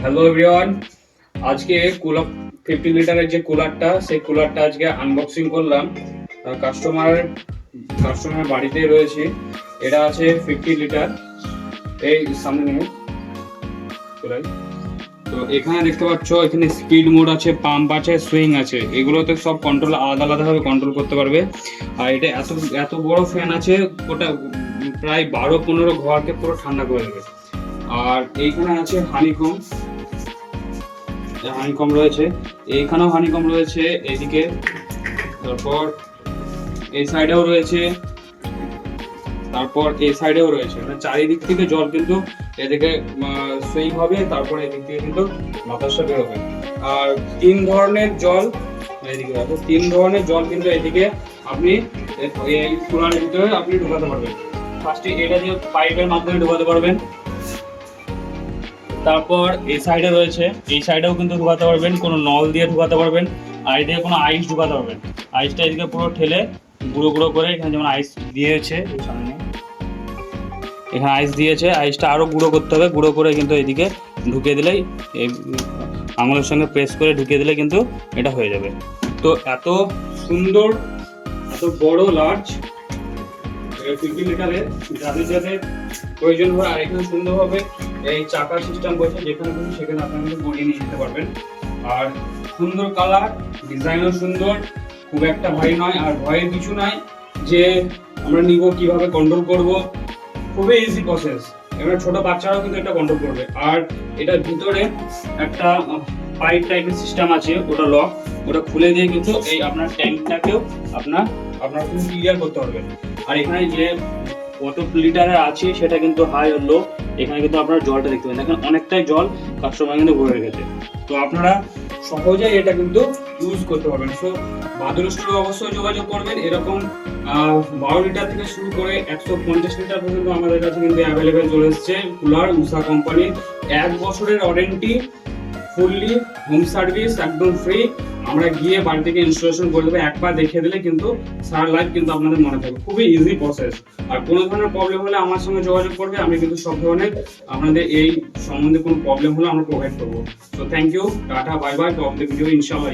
Hello everyone, আজকে cooler 50 লিটারের যে কুলারটা সেই কুলারটা আজকে আনবক্সিং করলাম। কাস্টমার বাড়িতে রয়েছে। এটা আছে 50 লিটার। এই সামনে নিয়ে চলাই। তো এখানে দেখতে পাচ্ছ, এখানে স্পিড মোড আছে, পাম্প আছে, সুইং আছে। এগুলোতে সব কন্ট্রোল আলাদা আলাদাভাবে কন্ট্রোল করতে পারবে। আর এটা এত এত বড় ফ্যান আছে, ওটা প্রায় 12-15 ঘরকে পুরো ঠান্ডা করে দেবে। আর এইখানে আছে হানিকম রয়েছে, এইখানেও হানিকম রয়েছে, এইদিকে, তারপর এই সাইডেও রয়েছে, তারপর এই সাইডেও রয়েছে। মানে চারিদিক থেকে জল কিন্তু এদিকে সুইং হবে, তারপর এদিক থেকে কিন্তু বাতাসটা বেরোবে। আর তিন ধরনের জল কিন্তু এদিকে আপনি এই কুলারের ভিতরে আপনি ঢোকাতে পারবেন। ফার্স্টে এটা দিয়ে পাইপের মাধ্যমে ঢোকাতে পারবেন, তারপর এই সাইডে রয়েছে, এই সাইডেও কিন্তু ঢুকাতে পারবেন, কোনো নল দিয়ে ঢুকাতে পারবেন, আর এদিকে কোনো আইস ঢুকাতে পারবেন। আইসটা এদিকে পুরো ঠেলে গুঁড়ো গুঁড়ো করে, এখানে যেমন আইস দিয়েছে, এখানে আইস দিয়েছে, আইসটা আরও গুঁড়ো করতে হবে। গুঁড়ো করে কিন্তু এদিকে ঢুকিয়ে দিলেই, এই আঙুলের সঙ্গে প্রেস করে ঢুকিয়ে দিলে কিন্তু এটা হয়ে যাবে। তো এত সুন্দর, এত বড় লার্জ 50 লিটারের যাদের যাদের প্রয়োজন হয়। আর এখানে সুন্দরভাবে এই চাকার সিস্টেম করছে, যেখানে খুশি সেখানে আপনারা কিন্তু গড়িয়ে নিয়ে যেতে পারবেন। আর সুন্দর কালার, ডিজাইনও সুন্দর, খুব একটা ভারী নয়, আর ভয়ের কিছু নাই যে আমরা নিব কিভাবে কন্ট্রোল করব। খুবই ইজি প্রসেস। এবার ছোট বাচ্চারাও কিন্তু এটা কন্ট্রোল করবে। আর এটার ভিতরে একটা পাইপ টাইপের সিস্টেম আছে, ওটা লক, ওটা খুলে দিয়ে কিন্তু এই আপনার ট্যাঙ্কটাকেও আপনার কিন্তু ক্লিয়ার করতে পারবেন। আর এখানে যে কত লিটারের আছে সেটা কিন্তু হাই আর লো, এখানে কিন্তু আপনারা জলটা দেখতে পাবেন। দেখেন অনেকটাই জল কাস্টমার কিন্তু ভরে রেখেছে। তো আপনারা সহজেই এটা কিন্তু ইউজ করতে পারবেন। সো বাদল স্টোরে অবশ্যই যোগাযোগ করবেন। এরকম 12 লিটার থেকে শুরু করে 150 লিটার পর্যন্ত আমাদের কাছে কিন্তু অ্যাভেলেবেল চলে এসছে কুলার উষা কোম্পানির। 1 বছরের ওয়ারেন্টি, ফুললি হোম সার্ভিস, একদম ফ্রি। আমরা গিয়ে বাড়ি থেকে ইনস্টলেশন করে দেবো। একবার দেখে দিলে কিন্তু সারা লাইফ কিন্তু আপনাদের মনে থাকবে। খুবই ইজি প্রসেস। আর কোনো ধরনের প্রবলেম হলে আমার সঙ্গে যোগাযোগ করবে। আমি কিন্তু সব ধরনের আপনাদের এই সম্বন্ধে কোনো প্রবলেম হলে আমরা প্রোভাইড করবো। তো থ্যাংক ইউ, টাটা, বাই বাই। তো আমাদের ভিডিও ইনশাআল্লাহ।